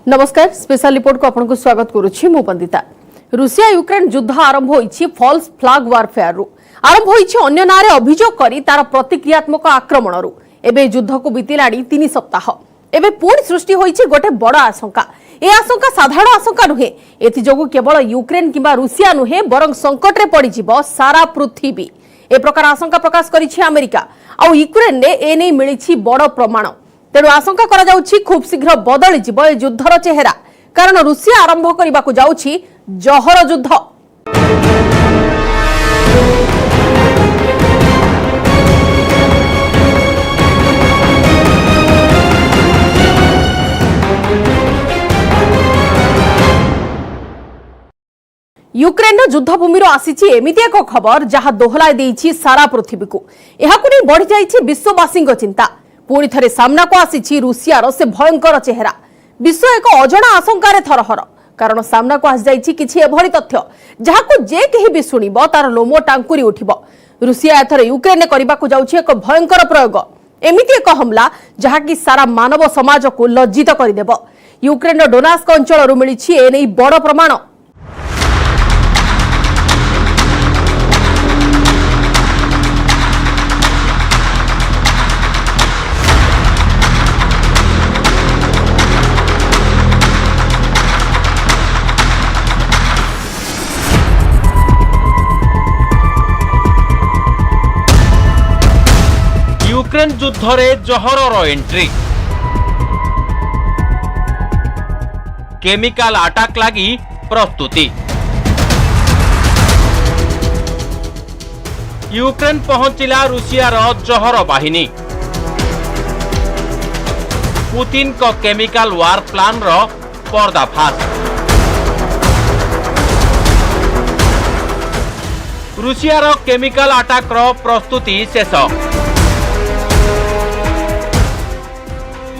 नमस्कार special report को आपको स्वागत करुछि मु पंडिता। रूसिया यूक्रेन युद्ध आरंभ होइछि फॉल्स फ्लैग वारफेयर रु आरंभ होइछि अन्य नारे अभियोग करी तार प्रतिक्रियात्मक आक्रमण रु एबे युद्ध को बीतिलाणी 3 सप्ताह एबे पुणी सृष्टि होइछि गोटे बड़ आशंका। ए आशंका साधारण आशंका नुहे, एथि जोगु केवल यूक्रेन किंबा रूसिया नुहे बरं संकट रे पड़ी जिवो सारा पृथ्वी। ए प्रकार आशंका प्रकाश करिछि अमेरिका आ यूक्रेन ने ए नै मिलिछि बड़ प्रमाण। तेणु आशंका करा जाउछि खूब शीघ्र बदली जिवो ए युद्धर चेहरा, कारण रूसिया आरंभ करिबाकू जाउछि जहर युद्ध। यूक्रेन युद्धभूमि आसी एमिति एक खबर जहां दोहलाई देइछि सारा पृथ्वी को। एहाकु नै बढ़ी जाइछि विश्ववासी चिंता। पुणी थे सामना को आसी रूसियार से भयंकर चेहरा। विश्व एक अजणा आशंकार थरहर, कारण सामना को आसी जाइछि किछि एभଳି तथ्य जहाकु जे केही भी सुनिबो तार लोम टांकुरी उठिबो। रूसिया एथर यूक्रेन करबाकू जाउछि एक भयंकर प्रयोग, एमिति एक हमला जहाकि सारा मानव समाज को लज्जित करदेब। यूक्रेन डोनास्क अंचल मिलिछि एनै बड़ प्रमाण। यूक्रेन युद्धरे जहरर एंट्री, केमिकल अटैक लगी प्रस्तुति। यूक्रेन पहुंचिला रूसियार जहर बाहिनी। पुतिन को केमिकल वार प्लान रो पर्दाफाश। रूसियार केमिकल अटैक रो प्रस्तुति शेष।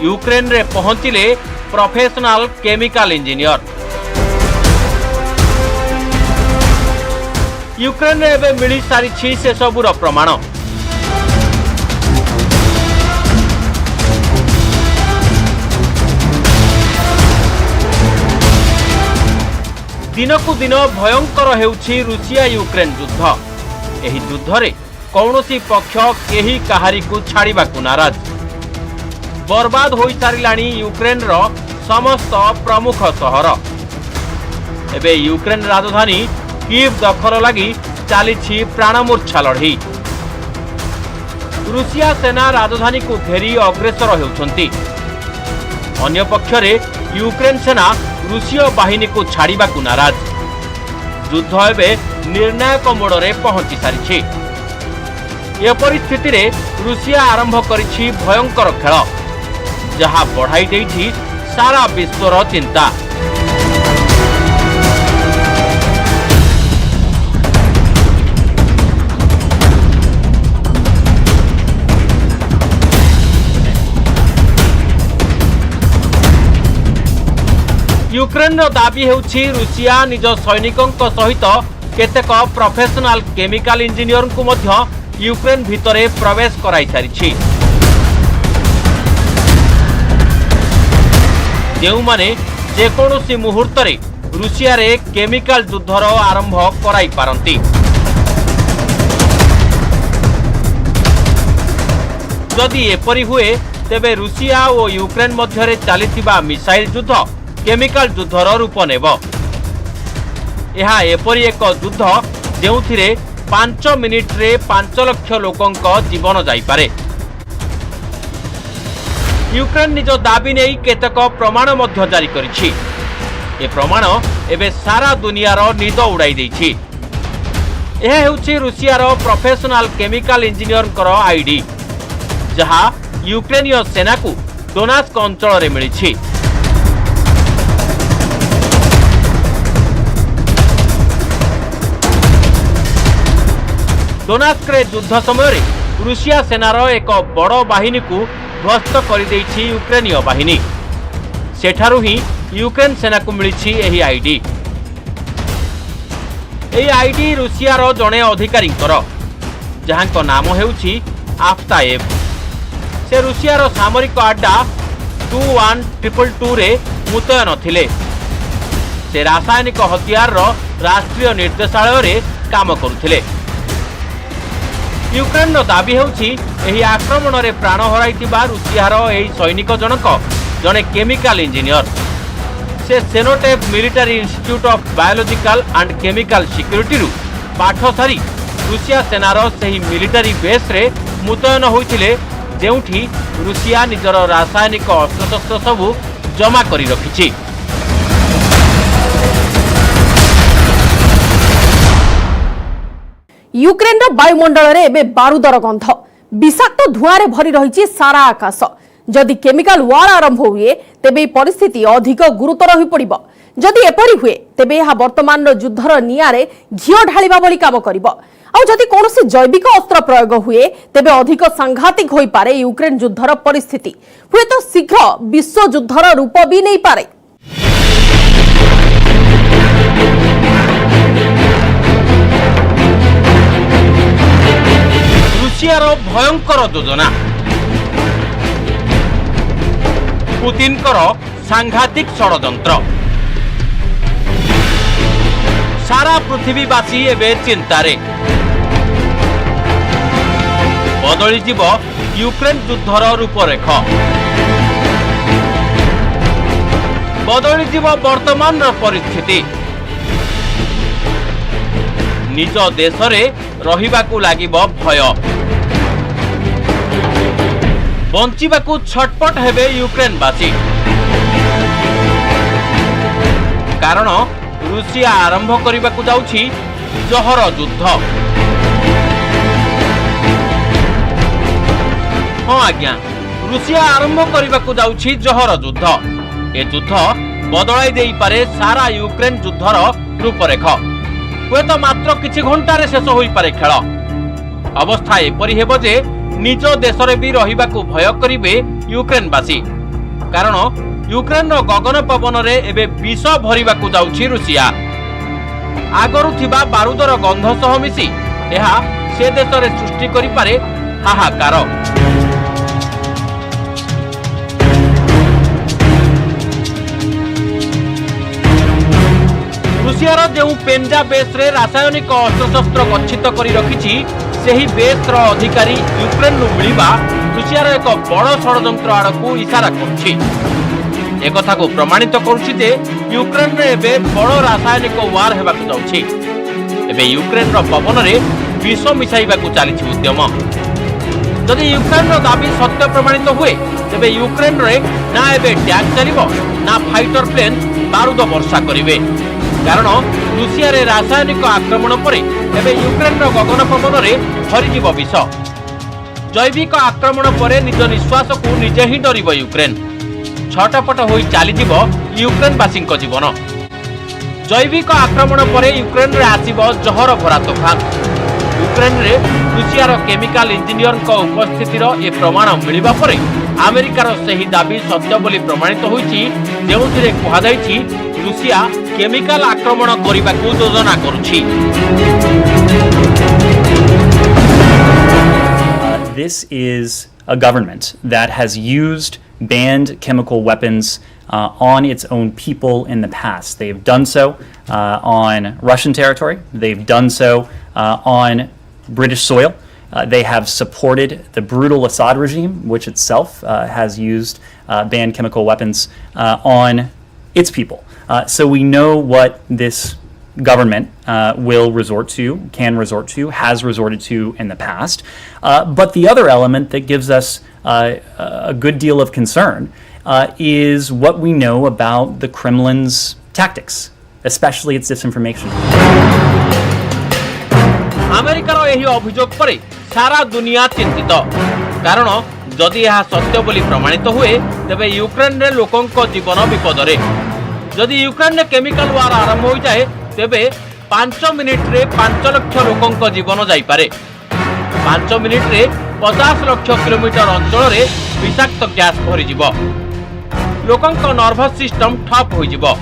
यूक्रेन रे पहुंचिले प्रोफेशनल केमिकल इंजीनियर। यूक्रेन रे एबे मिली सारिछि से सबुर प्रमाण। दिनकु दिन भयंकर हेउछि रूसिया यूक्रेन युद्ध। एही युद्धरे कौनसी पक्ष केही काहारी को छाड़िबाकू नाराज। बर्बाद हो सारिलाणी यूक्रेन रो समस्त प्रमुख सहर। एबे यूक्रेन राजधानी कीव दखल लगी चली प्राणमूर्छा लड़ई। रूसिया सेना राजधानी को घेरी अग्रसर होउछंती। अन्य पक्षरे यूक्रेन सेना रूसीय बाहिनी को छाड़िबाकू नाराज। युद्ध एबे निर्णायक मोड़े पहुंची सारिछि। ए परिस्थिति रे रूसिया आरंभ करिछि भयंकर खेल, जहां बढ़ाई देइछि सारा विश्वर चिंता। यूक्रेन रो दाबी हेउछि रूसिया निज सैनिकों सहित केतेक प्रोफेशनल केमिकल इंजीनियर को मध्य यूक्रेन भितरे प्रवेश कराई सारिछि, जेउ माने जेकोसी मुहूर्त रे रूसिया रे केमिकल युद्धर आरंभ कराई पारंती। जदि एपरी हुए तेबे रूसिया और यूक्रेन मध्यरे चलीथिबा मिसाइल युद्ध केमिकल युद्धर रूप नेब। यह एपरी एक युद्ध जेउथिरे 5 मिनिट रे 5 लाख लोकंक जीवन जाइपारे। यूक्रेन निज दाबी नहीं केतक प्रमाण मध्य जारी करिछि। ए प्रमाण एबे सारा दुनियार निद उड़ाई देछि। यह हेउछि रूसियार प्रोफेशनल केमिकल इंजीनियर आईडी, जहां यूक्रेनीय सेना को डोनास्क अंचल रे मिलिछि। डोनास्क रे युद्ध समय रे रूसिया सेनार एक बड़ बाहिनी को ध्वस्त कर देइछि यूक्रेनीय बाहिनी। सेठारु ही यूक्रेन सेना को मिलिछि एही आईडी। एही आईडी रूसियार जणे अधिकारींकर, जहां नाम हेउछि आफ्ताएव। से रूसियार सामरिक अड्डा 21222 रे मुतयन थिले। से रासायनिक हथियार राष्ट्रीय निर्देशालय रे काम करुथिले। यूक्रेन दाबी हेउछि एही आक्रमण रे प्राण हराइतिबा रुसियार एही सैनिक जनक जने केमिकल इंजीनियर। से सेनोटेप military institute of biological and chemical security रु पाठ सारी रुसिया सेनार सही मिलिटरी बेस रे मुतयन होइथिले, जेउठी रुसिया निजर रासायनिक अस्त्रशस्त्र सबु जमा करी रखिछि। यूक्रेन वायुमंडल रे एबे बारूदर गंध, विषाक्त धुआं भरी रही सारा आकाश। जदि केमिकल वार आरंभ हुए तेबे परिस्थिति अधिक गुरुतर हो पड़िबो। जदि एपरि हुए तेबे यह वर्तमान युद्धर नियारे घिओ ढालिबा बली काम करिबो। आ जदि कोनोसी जैविक अस्त्र प्रयोग हुए तेबे अधिक सांघातिक होई पारे यूक्रेन युद्धर परिस्थिति। हुए तो शीघ्र विश्व युद्धर रूप भी नहीं पारे। रुसियार भयंकर योजना, पुतिन सांघातिक षड़यंत्र, सारा पृथ्वीवासी एवं चिंतारे। बदली जीव यूक्रेन युद्धर रूपरेख, बदली जीव वर्तमान परिस्थिति। निज देश रे रहिबाकू लागिबो भय, बंचिबाकू छटपट हेबे यूक्रेनवासी। कारण रुसिया आरंभ करबाकू जाउछि जहर युद्ध। हाँ आज्ञा, रुसिया आरंभ करबाकू जाउछि जहर युद्ध। ए युद्ध बदलाई देई पारे सारा यूक्रेन युद्धर रूपरेख। हुए तो मात्र किछि घंटारे शेष होई पारे खेल। अवस्था एपरि हेबो जे निज देश रे भी रहिबाकू भय करिवे यूक्रेनवासी। कारण यूक्रेन गगन पवन रे एबे विष भरिबाकू जाउछि रुसिया। आगरु थिबा बारूदर गंध सह मिसी एहा से देश रे सृष्टि करि पारे हाहाकार। रुसियार जो पेंजा बेस रे रासायनिक अस्त्रशस्त्र गच्छित करी रखिछि, सेही बेस रो अधिकारी यूक्रेन नु मिलिबा रुसियार एक बड़ षड़यंत्र आड़कू इशारा करुछि। एक कथा को प्रमाणित करुछि जे यूक्रेन रे एबे बड़ रासायनिक वार हेबाकू जाउछि। एबे यूक्रेन रो पवन रे विष मिसाइबाकू चालिछि उद्यम। जदि यूक्रेन रो दाबी सत्य प्रमाणित हुए तेबे यूक्रेन रे ना एबे टैंक चलिबो ना फाइटर प्लेन बारूद वर्षा करिवे। कारण रुसिया रे रासायनिक आक्रमण परे एबे यूक्रेन रो गगन पवन रे भरिजिब विष। जैविक आक्रमण परे निज निश्वास को निजे ही डरिब यूक्रेन। छटपट होई चलीजिब यूक्रेनवासी जीवन। जैविक आक्रमण परे यूक्रेन रे आसिब जहर भरा तोफान। यूक्रेन रे रुसियार केमिकल इंजीनियर उपस्थितिर ए प्रमाण मिलिबा परे अमेरिकार सही दाबी सत्य बोली प्रमाणित होईछि, जेउथिरे कुहा जाईछि रुसिया केमिकल आक्रमण करिबाकू योजना करुछि। This is a government that has used banned chemical weapons on its own people in the past. They've done so on Russian territory. They've done so on British soil. They have supported the brutal Assad regime, which itself has used banned chemical weapons on its people. So we know what this government will resort to, can resort to, has resorted to in the past. But the other element that gives us a good deal of concern is what we know about the Kremlin's tactics, especially its disinformation. अमेरिकार एही अभियोग परे सारा दुनिया चिंतित। कारण जदि यह सत्य बोली प्रमाणित हुए तेबे यूक्रेन रे लोकंक जीवन विपद रे। जदि यूक्रेन रे केमिकल वार आरंभ हो जाए तेबे 5 मिनिट रे 5 लाख लोकंक जीवन जाई पारे। 5 मिनिट रे 50 लाख किलोमीटर अंचल रे विषाक्त गैस भरी जीवो। लोकंक नर्वस सिस्टम ठप होई जीवो।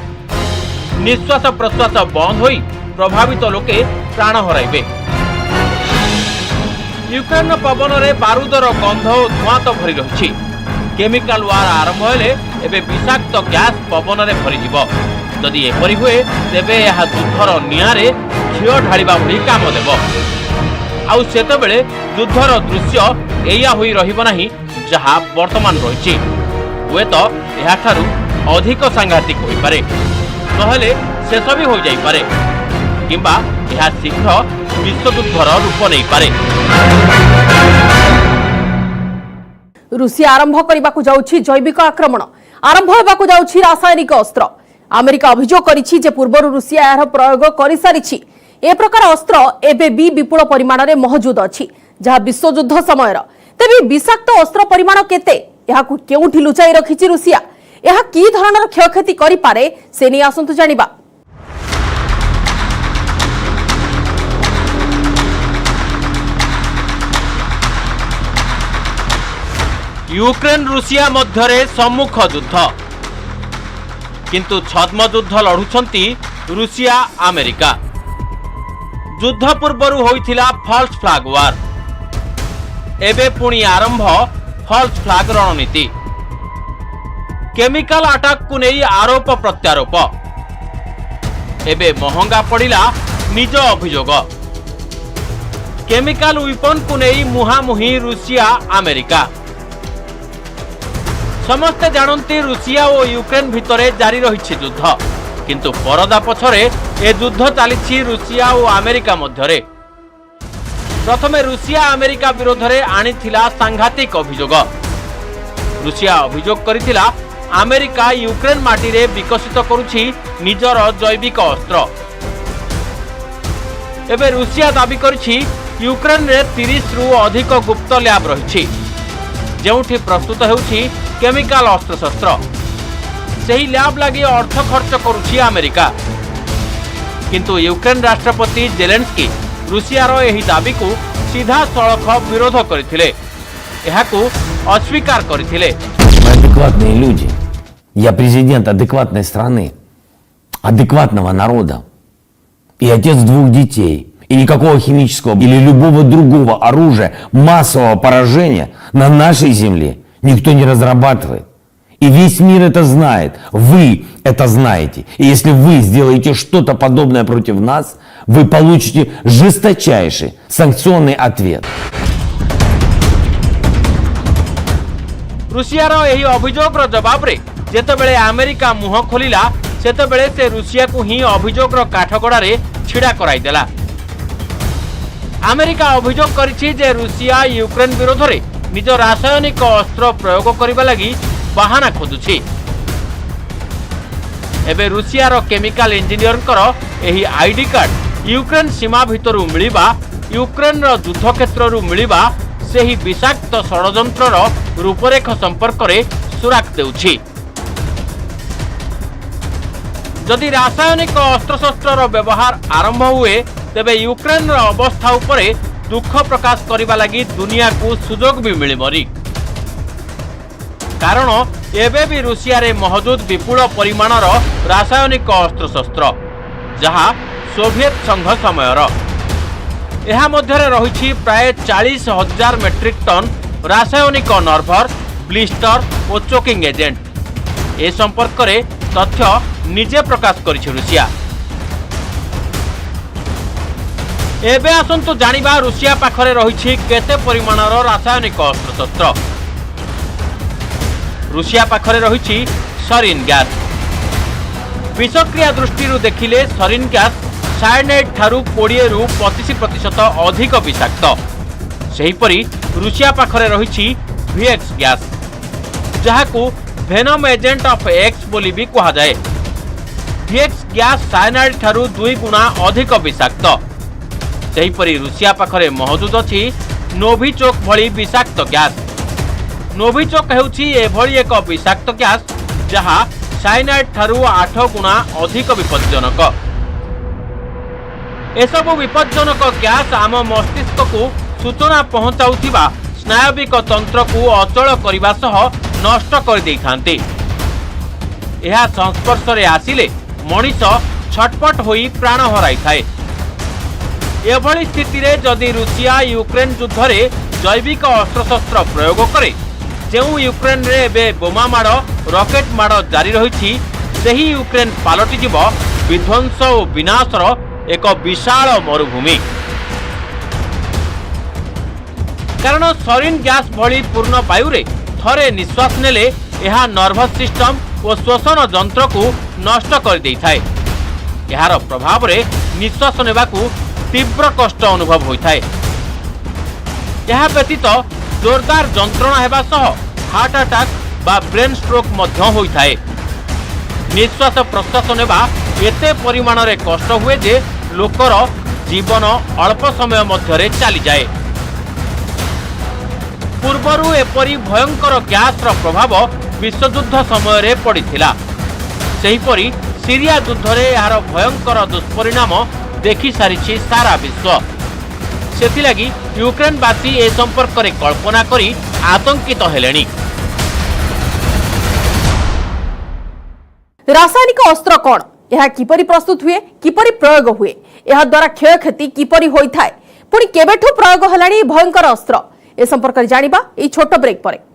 निश्वास प्रश्वास बंद होई प्रभावित लोके प्राण हराइबे। यूक्रेन पवन रे बारूदर गंध और धुआं तो भरी रही। केमिकल वार आरंभ हेले एबे विषाक्त गैस पवन में भरीजिव। जदि एपरि हुए तेबे यह युद्धर निआरे घिओ ढालिबा भली काम देव। आउ सेतेबेले युद्धर दृश्य एया होई रहिब नाही जहा वर्तमान रहिछि। हुए तो एहाठारु अधिक सांघातिक होई पारे, नहेले शेष भी हो जाई पारे, किंबा यह शीघ्र विश्वयुद्धर रूप नहीं पारे। रूसिया आरंभ करने जाउछि जैविक आक्रमण, आरंभ होबाकु जाउछि रासायनिक अस्त्र। अमेरिका अभियोग करिछि जे पूर्वरु रूसिया यार प्रयोग करि सारिछि। ए प्रकार अस्त्र एबे भी विपुल परिमाण रे मौजूद अछि, जहा विश्वयुद्ध समयर। तेबे विषाक्त अस्त्र परिमाण केते, एहाकु केउठी लुचाई रखिछि रूसिया, एहा की धरणर क्षयक्षति करि पारे से नै आसंतु जानिबा। यूक्रेन रूसिया मध्यरे सम्मुख युद्ध, किंतु छद्म युद्ध लढुछंती रूसिया अमेरिका। युद्ध पूर्वरु होइथिला फॉल्स फ्लैग वार, एबे पुणी आरंभ फॉल्स फ्लैग रणनीति। केमिकल अटैक को नहीं आरोप प्रत्यारोप, एबे महंगा पड़िला निज अभियोग। केमिकल वेपन को नहीं मुहामुही रूसिया अमेरिका। समस्ते जानती रूसिया और यूक्रेन भितरे जारी रही युद्ध, किंतु परदा पछरे ए युद्ध चली रूसिया और अमेरिका मध्यरे। प्रथमे रूसिया अमेरिका विरोध में आनिथिला सांघातिक अभियोग। रूसिया अभियोग करिथिला अमेरिका यूक्रेन माटी रे विकसित करुछि निजर जैविक अस्त्र। एबे रूसिया दाबी करिछि यूक्रेन रे 30 रु अधिक गुप्त लैब रहिछि, जेउठी प्रस्तुत हेउछि केमिकल अस्त्र शस्त्र। सही लैब लगी अर्थ खर्च करुछि अमेरिका, किंतु यूक्रेन राष्ट्रपति जेलेंस्की रूसियार एही दाबी को सीधा सड़क विरोध करथिले, एहाकू अस्वीकार करथिले। Мы адекватные люди. Я президент адекватной страны, адекватного народа. И отец 2 детей. И никакого химического или любого другого оружия массового поражения на нашей земле никто не разрабатывает. И весь мир это знает. Вы это знаете. И если вы сделаете что-то подобное против нас, вы получите жесточайший санкционный ответ. रूसियार एही अभियोगर जवाब रे जेतेबेले अमेरिका मुह खोलिला सेतेबेले से रूसिया को ही अभियोगर काठगड़ा रे छिड़ा कराई देला। अमेरिका अभियोग करिछि जे रूसिया यूक्रेन विरोध रे निज रासायनिक अस्त्र प्रयोग करबा लागि बहाना खोजुछि। एबे रूसियार केमिकल इंजीनियरकर एही आईडी कार्ड यूक्रेन सीमा भितरु मिलिबा, यूक्रेन रो युद्ध क्षेत्ररु मिलिबा सेही विषाक्त षड़यंत्रर रूपरेख संपर्क रे सुराक देउछि। जदि रासायनिक अस्त्रशस्त्रर व्यवहार आरंभ हुए तेबे यूक्रेन अवस्था उपरे दुख प्रकाश करने लगी दुनिया को सुजोग भी मिलबरी। कारण एबे भी रूसिया रे मौजूद विपुल परिमाणर रासायनिक अस्त्रशस्त्र जहाँ सोवियत संघ समयर। यह मध्य रही प्राय 40,000 मेट्रिक टन रासायनिक नर्भर, ब्लिस्टर और चोकिंग एजेंट। ए संपर्क रे तथ्य निजे प्रकाश करिछि रूसिया। एबे आसंतु जानिबा रूसिया पाखरे रही केते परिमाणर रासायनिक अस्त्रशस्त्र। रूसिया पाखरे रही सरीन गैस। विषक्रिया दृष्टि देखिले सरीन गैस साइनाइड ठारू 20 रु 25% अधिक विषाक्त। सेहीपरि रूसिया पाखरे रही VX गैस, जहाकू भेनम एजेंट ऑफ एक्स बोली भी कहा जाए। VX गैस साइनाइड ठारू 2 गुणा अधिक विषाक्त। सेहीपरि रूसिया पाखरे मौजूद अछि नोविचोक भली विषाक्त गैस। नोविचोक हेउछि एभली एक विषाक्त गैस जहाँ साइनाइड ठारू 8 गुणा अधिक विपज्जनक। एसबु विपज्जनक गैस आम मस्तिष्क को सूचना पहुंचाउथिबा स्नायविक तंत्र को अचल करने सह नष्ट कर देइथांती। यह संस्पर्श रे आसिले मनीष छटपट होई प्राण हराई थाए। एभली स्थिति रे जदि रूसिया यूक्रेन युद्ध रे जैविक अस्त्रशस्त्र प्रयोग करे ଯେଉଁ ୟୁକ୍ରେନ୍ରେ ଏବେ ବୋମା ମାଡ଼ ରକେଟ୍ ମାଡ଼ ଜାରି ରହିଛି ସେହି ୟୁକ୍ରେନ୍ ପାଲଟିଯିବ ବିଧ୍ୱଂସ ଓ ବିନାଶର ଏକ ବିଶାଳ ମରୁଭୂମି। କାରଣ ସରିନ୍ ଗ୍ୟାସ୍ ଭଳି ପୂର୍ଣ୍ଣ ବାୟୁରେ ଥରେ ନିଶ୍ୱାସ ନେଲେ ଏହା ନର୍ଭସ୍ ସିଷ୍ଟମ ଓ ଶ୍ଵସନ ଯନ୍ତ୍ରକୁ ନଷ୍ଟ କରିଦେଇଥାଏ। ଏହାର ପ୍ରଭାବରେ ନିଶ୍ୱାସ ନେବାକୁ ତୀବ୍ର କଷ୍ଟ ଅନୁଭବ ହୋଇଥାଏ। ଏହା ବ୍ୟତୀତ ଜୋରଦାର ଯନ୍ତ୍ରଣା ହେବା ସହ ହାର୍ଟ ଆଟାକ୍ ବା ବ୍ରେନ୍ ଷ୍ଟ୍ରୋକ୍ ମଧ୍ୟ ହୋଇଥାଏ। ନିଶ୍ୱାସ ପ୍ରଶ୍ୱାସ ନେବା ଏତେ ପରିମାଣରେ କଷ୍ଟ ହୁଏ ଯେ ଲୋକର ଜୀବନ ଅଳ୍ପ ସମୟ ମଧ୍ୟରେ ଚାଲିଯାଏ। ପୂର୍ବରୁ ଏପରି ଭୟଙ୍କର ଗ୍ୟାସ୍ର ପ୍ରଭାବ ବିଶ୍ୱଯୁଦ୍ଧ ସମୟରେ ପଡ଼ିଥିଲା। ସେହିପରି ସିରିଆ ଯୁଦ୍ଧରେ ଏହାର ଭୟଙ୍କର ଦୁଷ୍ପରିଣାମ ଦେଖିସାରିଛି ସାରା ବିଶ୍ୱ। ସେଥିଲାଗି ୟୁକ୍ରେନବାସୀ ଏ ସମ୍ପର୍କରେ କଳ୍ପନା କରି ଆତଙ୍କିତ ହେଲେଣି। रासायनिक अस्त्र कौन, यह किपरि प्रस्तुत हुए, किपरि प्रयोग हुए, यह द्वारा क्षयक्षति किपरि होइथाय, पुणी केबेठु प्रयोग हलाणी भयंकर अस्त्र, ए संपर्क जानिबा एई छोट ब्रेक परे।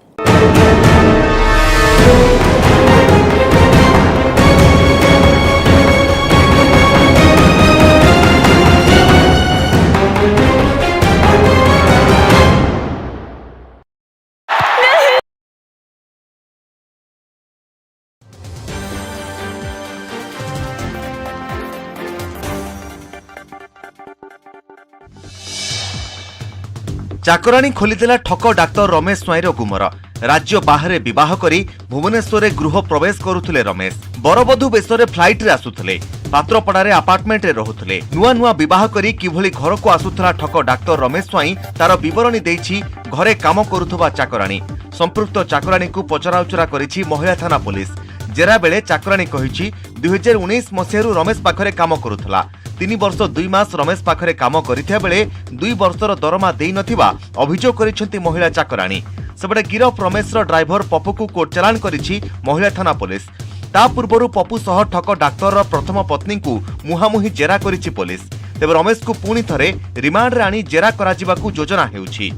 चाकराणी खोलीदेला ठक डाक्तर रमेश स्वाईर गुमर। राज्य बाहर विवाह करी भुवनेश्वर गृह प्रवेश करुले रमेश। बरबधू बेसरे फ्लाइट रे आसुले, पात्रपड़ारे अपार्टमेंट रे रहुले। नुआ नुआ विवाह करी किभली घर को आसुथला ठक डाक्तर रमेश स्वाई तार विवरणी देछि घरे काम करुथबा चाकराणी। संपृक्त चाकराणी को पचराउचरा करिछि महिला थाना पुलिस। जेरा बेले चाकराणी कहिछि 2019 मसिहारु रमेश पाखरे काम करुथला। 3 वर्ष 2 मास रमेश पाखरे काम करिथिया बेले 2 वर्षर दरमा देई नथिबा अभियोग करिसेंती महिला चाकराणी। सेबडे गिरफ रमेशर ड्राइवर पप्पू को कोर्ट चालान करिछि महिला थाना पुलिस। ता पूर्वरु पप्पू सह ठक डाक्तर प्रथम पत्नी को मुहामुही जेरा करिछि पुलिस। तेबे रमेश को पुणी थरे रिमांड रे आनी जेरा कराजिबाकू योजना हेउछि।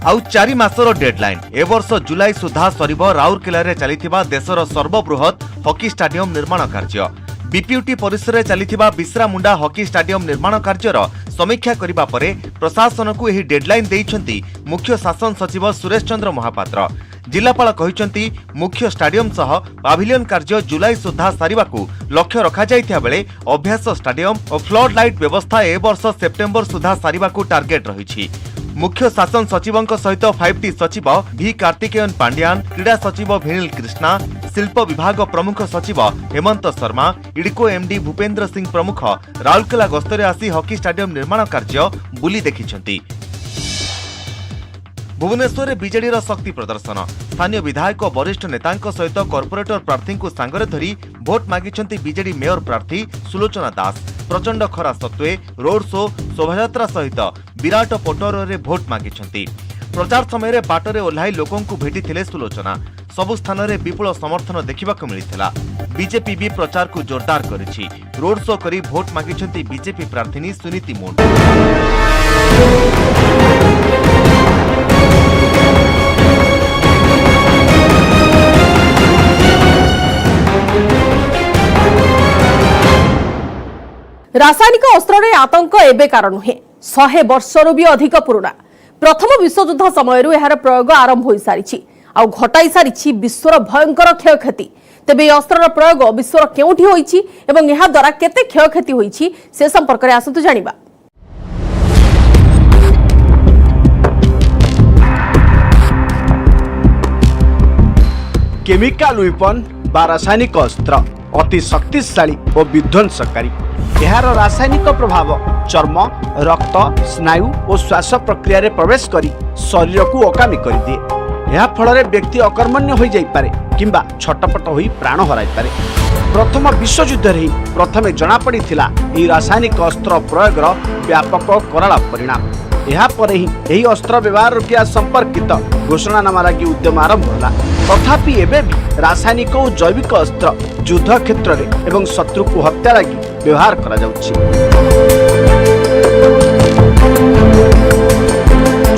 आउ 4 मासर डेडलाइन। ए वर्ष जुलाई सुधा सरिब राउरकेला रे चलिथिबा देशर सर्वबृहत हॉकी स्टेडियम निर्माण कार्य। बीपीयूटी परिसर में चलिथिबा बिश्रामुंडा हॉकी स्टेडियम निर्माण कार्यर समीक्षा करिबा परे प्रशासन को एही डेडलाइन देइछंती मुख्य शासन सचिव सुरेश चंद्र महापात्र। जिलापाल कहिसंती मुख्य स्टेडियम सह पाविलियन कार्य जुलाई सुधा सारिबाकू लक्ष्य रखा जाइथिया बेले अभ्यास स्टेडियम और फ्लड लाइट व्यवस्था ए वर्ष सेप्टेम्बर सुधा सारिबाकू टार्गेट रहिछि। मुख्य शासन सचिवंक सहित 5टी सचिव भी कार्तिकेयन पांड्यान, क्रीड़ा सचिव भिनिल कृष्णा, शिल्प विभाग प्रमुख सचिव हेमंत शर्मा, इडको एमडी भूपेन्द्र सिंह प्रमुख राउरकेला गस्तरे आसी हॉकी स्टेडियम निर्माण कार्य बुली देखिछंती। भुवनेश्वर बीजेडी शक्ति प्रदर्शन। स्थानीय विधायक वरिष्ठ नेतांक सहित कॉर्पोरेटर प्रार्थी को सांगरे धरी भोट मागिछंती बीजेडी मेयर प्रार्थी सुलोचना दास। प्रचंड खरा सत्वे रोड शो शोभायात्रा सहित विराट पोटोर रे भोट मागिछंती। प्रचार समय बाटरे ओह्लाई लोकों को भेटिथिले सुलोचना। सबु स्थान रे विपुल समर्थन देखिबाकू मिलिथिला। बीजेपी भी प्रचार को जोरदार करिछि। रोड शो करी भोट मागिछंती बीजेपी प्रार्थी सुनीति मुंड। रासायनिक अस्त्र आतंक एबेकार नुहे, 100 वर्षर भी अधिक पुराना। प्रथम विश्वयुद्ध समय यार प्रयोग आरंभ हो सारी आउ घटाई सारी विश्वर भयंकर क्षयक्षति। तेबे अस्त्र प्रयोग विश्वर केउठी होईछि एवं यह द्वारा केते क्षयक्षति होईछि से संपर्क में आसतु जानिबा। केमिकल वेपन बा रासायनिक अस्त्र अति शक्तिशाली और विध्वंसकारी। यार रासायनिक प्रभाव चर्म, रक्त, स्नायु और श्वास प्रक्रिया रे प्रवेश करी शरीर को अकामी कर दिए। यह फल व्यक्ति अकर्मण्य हो जाइपारे किंबा छटपट हो प्राण हराई पारे। प्रथम विश्वयुद्ध ही प्रथमे जना पड़ी रासायनिक अस्त्र प्रयोग व्यापक कराला परिणाम। यापर ही अस्त्र व्यवहार रोकिया संपर्कित घोषणानामा लगी उद्यम आरंभ होला। तथापि एबे भी रासायनिक और जैविक अस्त्र युद्ध क्षेत्र में एवं शत्रु को हत्या लगी व्यवहार करा जाउछि।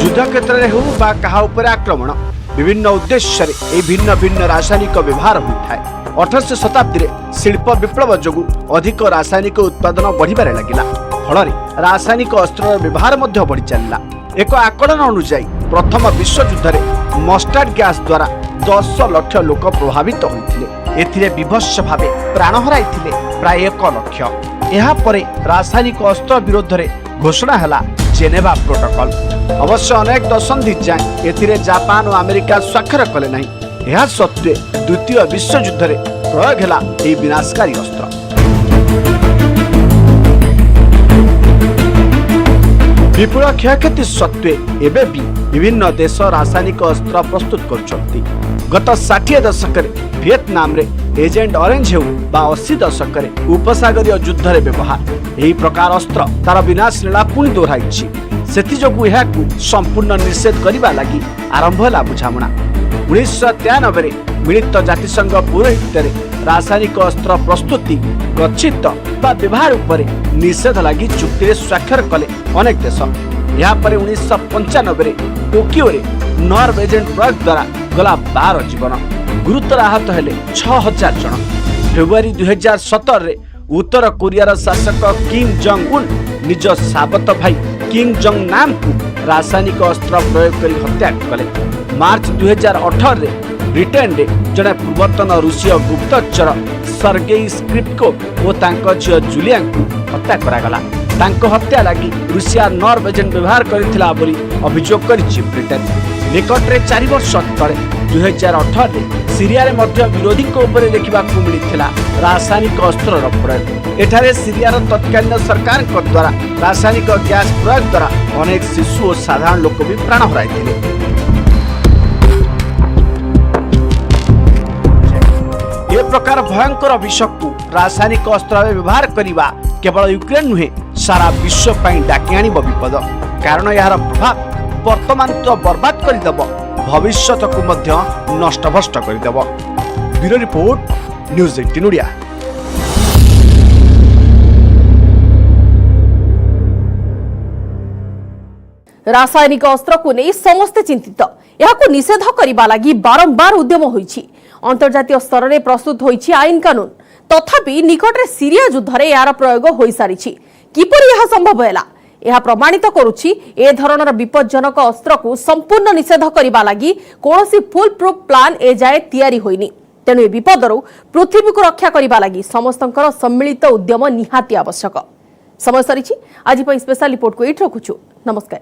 युद्ध युद्ध क्षेत्र में हो बा कहा उपर आक्रमण विभिन्न उद्देश्य रे भिन्न भिन्न रासायनिक व्यवहार होता है। 18 शताब्दी में शिल्प विप्लव जोगु अधिक रासायनिक उत्पादन बढ़िबारे लगिला। फल रासायनिक अस्त्र व्यवहार मध्य बढ़ी चलला। एक आकलन अनुसार प्रथम विश्व युद्ध में मस्टार्ड गैस द्वारा 10 लाख लोक प्रभावित होते। एथिरे विभत्स भावे प्राण हराइथिले प्राय 1 लाख। एहा परे रासायनिक अस्त्र विरोध में घोषणा हला जेनेवा प्रोटोकॉल। अवश्य अनेक दशंधि जाए एथिरे जापान और अमेरिका स्वाक्षर कले नहीं। यह सत्वे द्वितीय विश्व युद्ध में प्रयोग हला एही विनाशकारी अस्त्र। विपुल क्षयक्षति सत्वे एबे भी विभिन्न देश रासायनिक अस्त्र प्रस्तुत करछंती। गत 60 दशक वियतनाम रे एजेंट ऑरेंज हेउ बा 80 दशक उपसागरीय युद्ध रे व्यवहार एही प्रकार अस्त्र तार विनाश लीला पुणी दोहराइछि। सेति जोगु एहाकु संपूर्ण निषेध करिबा लागि आरंभ होला बुझामणा। 1993 रे मिलित जातिसंघ पौरोहित्य रे रासायनिक अस्त्र प्रस्तुति गच्छित बा व्यवहार उपरे निषेध लागि चुक्ति रे स्वाक्षर कले अनेक देश। यहाँ पर 1995 रे टोकियो रे नर्व एजेंट प्रयोग द्वारा गला 12 जीवन, गुरुतर आहत हेले 6000 जन। फेब्रुआरी 2017 रे उत्तर कोरियार शासक किम जंग उन निज साबत भाई किम जंग नाम को रासायनिक अस्त्र प्रयोग कर हत्या कले। मार्च 2018 रे ब्रिटेन रे जड़े पूर्वतन रूसीय गुप्तचर सर्गेई स्क्रिप्को और तांको झियो जूलिया को हत्या करागला। तांको हत्या लगी रूसिया नर्व एजेंट व्यवहार करथिला बोली अभियोग करिछि ब्रिटेन। निकट रे 4 वर्ष तले 2018 रे सीरिया रे मध्य विरोधी को ऊपर देखिबा को मिलिथिला रासायनिक अस्त्र प्रयोग। एठारे सीरियार तत्कालीन सरकार को द्वारा रासायनिक गैस प्रयोग द्वारा अनेक शिशु और साधारण लोक भी प्राण हराइथिले। ए प्रकार भयंकर विष को रासायनिक अस्त्र व्यवहार करने केवल यूक्रेन नुहे सारा विश्व पर डाकी आनिब विपद। कारण यार प्रभाव वर्तमान तो बर्बाद करदेव, भविष्यत को मध्य नष्टभ्रष्ट करदेव। Bureau report, news 18 Odia. रासायनिक अस्त्र को नहीं समस्ते चिंतित। यहाको निषेध करिबा लागि बारंबार उद्यम होईछि। अंतर्जातीय स्तर में प्रस्तुत होईछि आईन कानून। तथापि निकट रे सीरिया युद्ध रे यार प्रयोग होई सारिछि। किपरि यह संभव हैला? यह प्रमाणित करुछि ए धरणर विपज्जनक अस्त्र को संपूर्ण निषेध करिबा लागि कोनोसी फुल प्रूफ प्लान ए जाए तयारी होइनी। तेणु ए विपदरु पृथ्वी को रक्षा करिबा लागि समस्तंकर सम्मिलित उद्यम निहाती आवश्यक। समय सरिछि। आज पई स्पेशल रिपोर्ट को एठ रखुछु। नमस्कार।